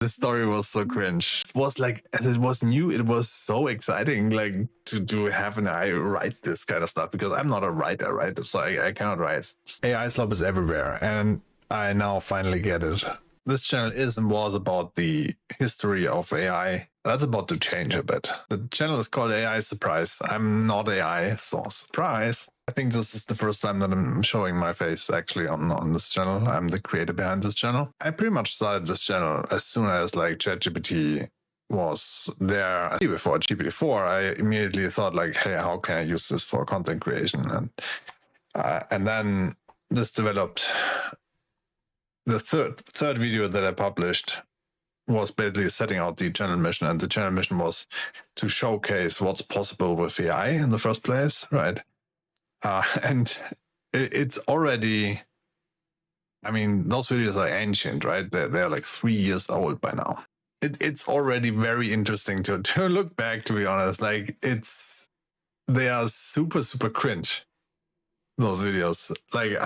The story was so cringe. It was like, as it was new, it was so exciting, like to have an AI write this kind of stuff, because I'm not a writer, right? So I cannot write. AI slop is everywhere, and I now finally get it. This channel is and was about the history of AI. That's about to change a bit. The channel is called AI Surprise. I'm not AI, so surprise. I think this is the first time that I'm showing my face actually on this channel. I'm the creator behind this channel. I pretty much started this channel as soon as like ChatGPT was there. Before GPT-4, I immediately thought like, hey, how can I use this for content creation? And then this developed. The third video that I published was basically setting out the channel mission, and the channel mission was to showcase what's possible with AI in the first place, right? And it's already, I mean, those videos are ancient, right? They're like 3 years old by now. It's already very interesting to look back, to be honest. Like they are super, super cringe, those videos. Like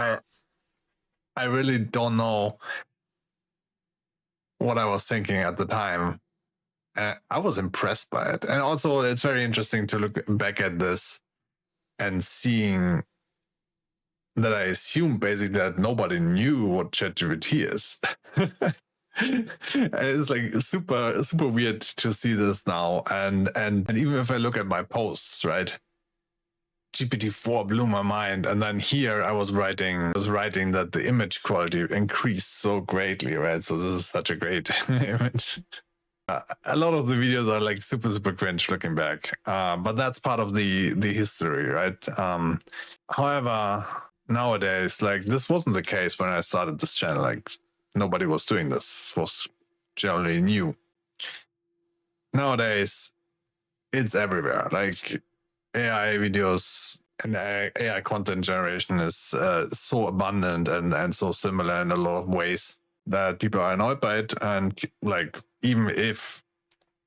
I really don't know what I was thinking at the time. I was impressed by it. And also it's very interesting to look back at this and seeing that I assume basically that nobody knew what ChatGPT is. It's like super, super weird to see this now. And even if I look at my posts, right? GPT-4 blew my mind, and then here I was writing that the image quality increased so greatly, right? So this is such a great image. A lot of the videos are like super, super cringe looking back, but that's part of the history, right? However, nowadays, like this wasn't the case when I started this channel. Like nobody was doing this. It was generally new. Nowadays, it's everywhere. Like AI videos and AI content generation is so abundant and so similar in a lot of ways that people are annoyed by it. And like, even if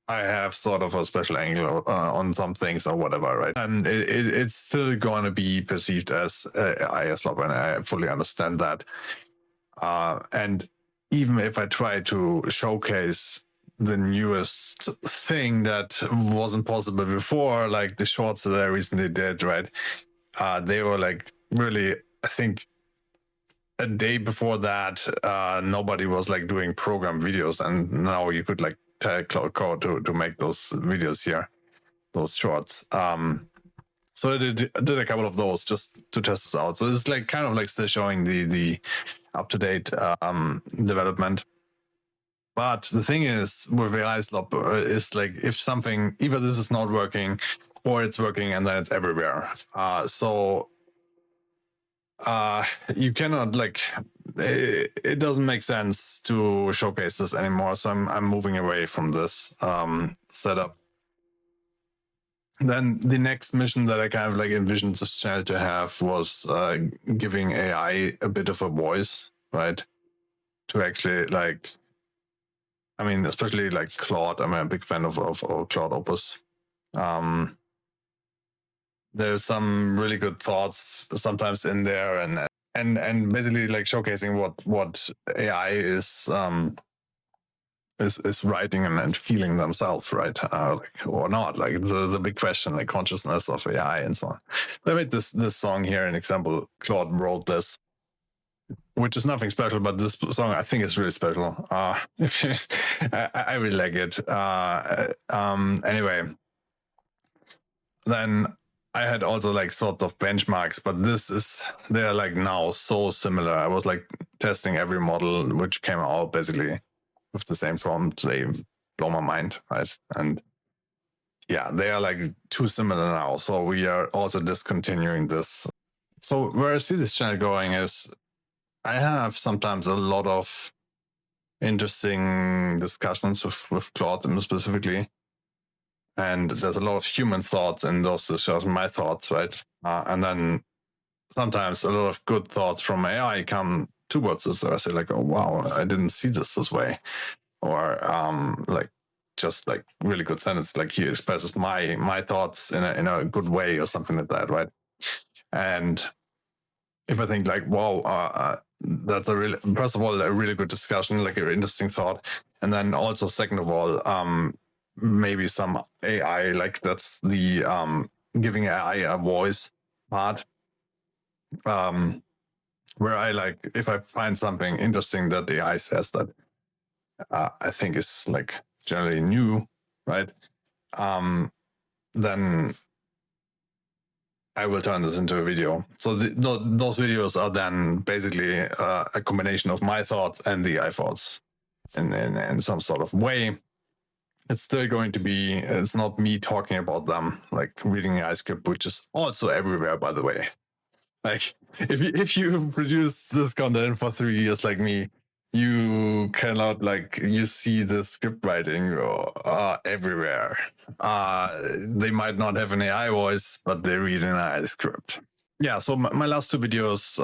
I have sort of a special angle on some things or whatever, right? And it's still going to be perceived as AI slop, and I fully understand that. And even if I try to showcase the newest thing that wasn't possible before, like the shorts that I recently did, right? They were like really, I think a day before that, nobody was like doing program videos, and now you could like tell Cloud Code to make those videos here, those shorts. So I did a couple of those just to test this out. So it's like kind of like still showing the up-to-date development. But the thing is, with AI slop, is like if something, either this is not working or it's working and then it's everywhere. So you cannot like, it doesn't make sense to showcase this anymore. So I'm moving away from this setup. Then the next mission that I kind of like envisioned this channel to have was giving AI a bit of a voice, right? To actually like, I mean, especially like Claude. I'm a big fan of Claude Opus. There's some really good thoughts sometimes in there, and basically like showcasing what AI is writing and feeling themselves, right? Like, or not. Like it's a big question, like consciousness of AI and so on. I made this song here, an example. Claude wrote this, which is nothing special, but this song I think is really special. I really like it. Anyway, then I had also like sorts of benchmarks, but they're like now so similar. I was like testing every model which came out basically with the same prompt. They blow my mind, right? And yeah, they are like too similar now. So we are also discontinuing this. So where I see this channel going is, I have sometimes a lot of interesting discussions with Claude specifically. And there's a lot of human thoughts in those discussions, my thoughts, right? And then sometimes a lot of good thoughts from AI come towards us. I say like, oh, wow, I didn't see this way. Or like just like really good sentence, like he expresses my thoughts in a good way or something like that, right? And if I think like, wow, that's first of all, a really good discussion, like an interesting thought. And then also, second of all, maybe some AI, like that's the giving AI a voice part, where I like, if I find something interesting that the AI says that I think is like generally new, right? Then I will turn this into a video. So those videos are then basically a combination of my thoughts and the AI thoughts in some sort of way. It's still going to be, it's not me talking about them, like reading the AI script, which is also everywhere, by the way. Like if you produce this content for 3 years like me, you cannot, like, you see the script writing everywhere. They might not have an AI voice, but they read an AI script. Yeah, so my last two videos,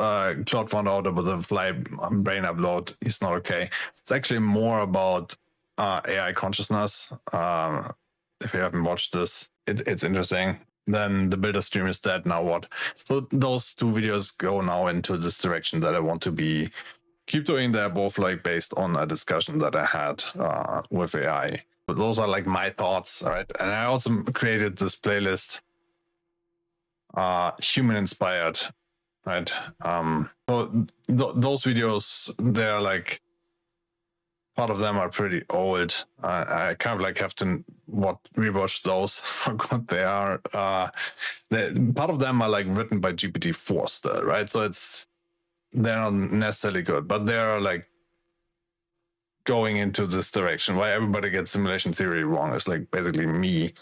Claude found out about the fly brain upload is not okay. It's actually more about AI consciousness. If you haven't watched this, it's interesting. Then the builder stream is dead, now what? So those two videos go now into this direction that I want to keep doing. They're both like based on a discussion that I had with AI. But those are like my thoughts, right? And I also created this playlist, human inspired, right? So those videos, they're like, part of them are pretty old. I kind of like have to rewatch those, forgot they are. Part of them are like written by GPT-4 still, right? So they're not necessarily good, but they're like going into this direction. Why everybody gets simulation theory wrong is like basically me,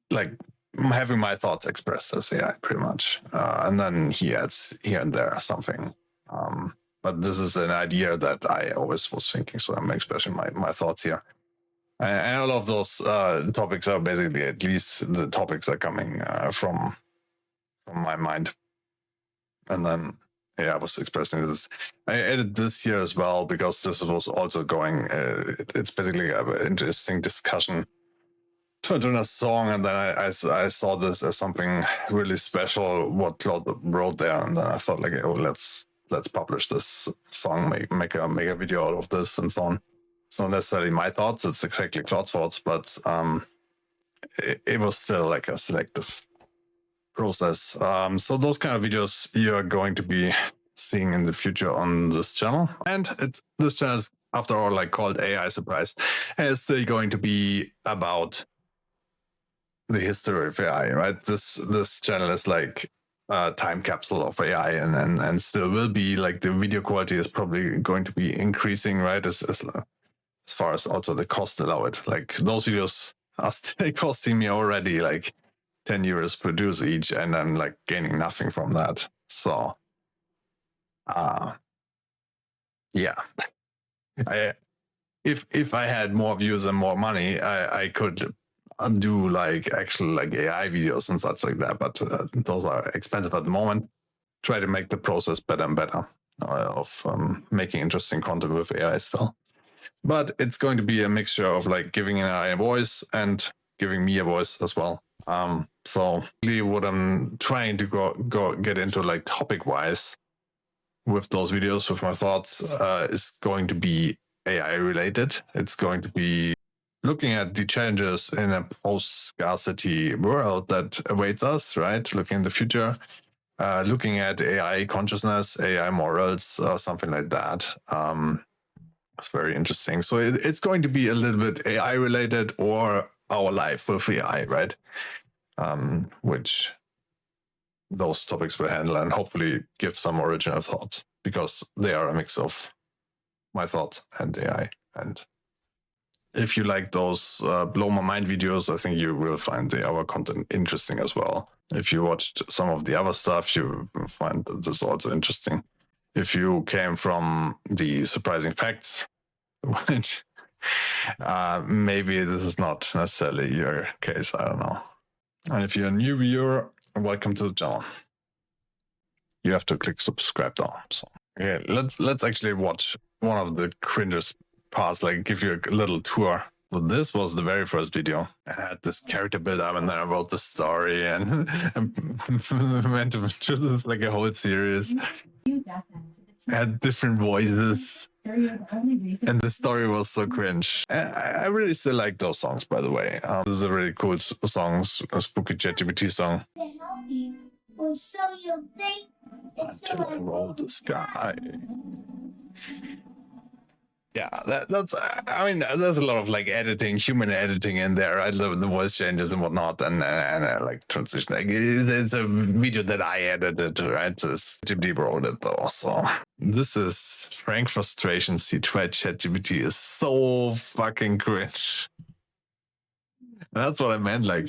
like having my thoughts expressed as AI pretty much, and then he adds here and there something. But this is an idea that I always was thinking, so I'm expressing my thoughts here. And all of those topics are basically, at least the topics are coming from my mind. And then, yeah, I was expressing this. I added this here as well because this was also going, it's basically an interesting discussion turned into a song, and then I saw this as something really special, what Claude wrote there, and then I thought like, oh, let's publish this song, make a video out of this, and so on. It's not necessarily my thoughts; it's exactly Claude's thoughts, but it was still like a selective process. So those kind of videos you are going to be seeing in the future on this channel, and this channel is, after all, like called AI Surprise, and it's still going to be about the history of AI, right? This channel is like a time capsule of AI, and still will be. Like the video quality is probably going to be increasing, right? As far as also the cost allow it. Like those videos are still costing me already like 10 euros produce each, and I'm like gaining nothing from that. So, yeah, if I had more views and more money, I could do like actual like AI videos and such like that, but those are expensive at the moment. Try to make the process better and better of making interesting content with AI still. But it's going to be a mixture of like giving an AI a voice and giving me a voice as well. So really what I'm trying to go get into like topic wise with those videos, with my thoughts, is going to be AI related. It's going to be looking at the challenges in a post-scarcity world that awaits us, right? Looking in the future, looking at AI consciousness, AI morals, or something like that. It's very interesting. So it's going to be a little bit AI related, or our life with AI, right? Which those topics will handle, and hopefully give some original thoughts, because they are a mix of my thoughts and AI. And if you like those blow my mind videos, I think you will find our content interesting as well. If you watched some of the other stuff, you will find this also interesting. If you came from the surprising facts, which maybe this is not necessarily your case, I don't know. And if you're a new viewer, welcome to the channel. You have to click subscribe now. So okay, let's actually watch one of the cringest parts, like give you a little tour. So this was the very first video. I had this character build up, and then I wrote the story, and went to this like a whole series. Had different voices. And the story was so cringe. I really still like those songs, by the way. This is a really cool song, a spooky ChatGPT song. Until I roll the sky. Yeah, that's. I mean, there's a lot of like editing, human editing in there. I love the voice changes and whatnot, and like transition. Like, it's a video that I edited, right? This ChatGPT wrote it though. So this is Frank Frustrations. He tried ChatGPT is so fucking cringe. That's what I meant. Like,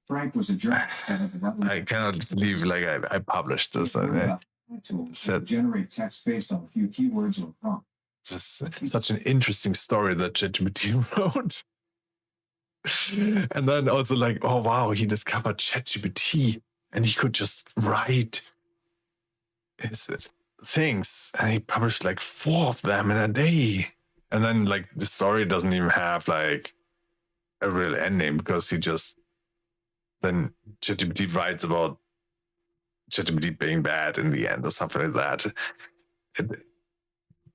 Frank was a jerk. I cannot believe like I published this. Said generate text based on a few keywords or prompt. This is such an interesting story that ChatGPT wrote. And then also like, oh wow, he discovered ChatGPT and he could just write his things, and he published like 4 of them in a day. And then like the story doesn't even have like a real ending, because he just then ChatGPT writes about ChatGPT being bad in the end or something like that.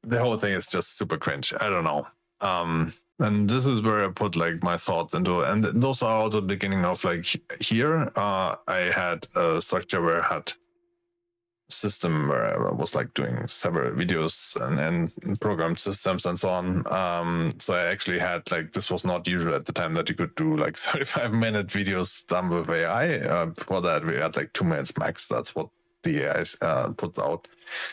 The whole thing is just super cringe. I don't know. And this is where I put like my thoughts into, and those are also the beginning of like here. I had a structure where I had a system where I was like doing several videos and programmed systems and so on. So I actually had like, this was not usual at the time that you could do like 35-minute videos done with AI. Before that, we had like 2 minutes max. That's what the AI puts out.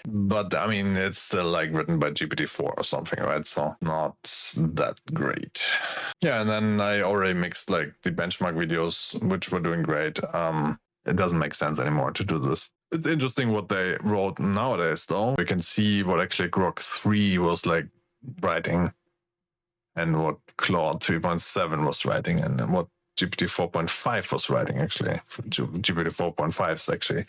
But I mean, it's still like written by GPT-4 or something, right? So not that great. Yeah, and then I already mixed like the benchmark videos, which were doing great. It doesn't make sense anymore to do this. It's interesting what they wrote nowadays, though. We can see what actually Grok 3 was like writing, and what Claude 3.7 was writing, and what GPT 4.5 was writing, actually. GPT 4.5 is actually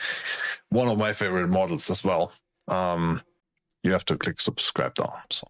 one of my favorite models as well. You have to click subscribe down. So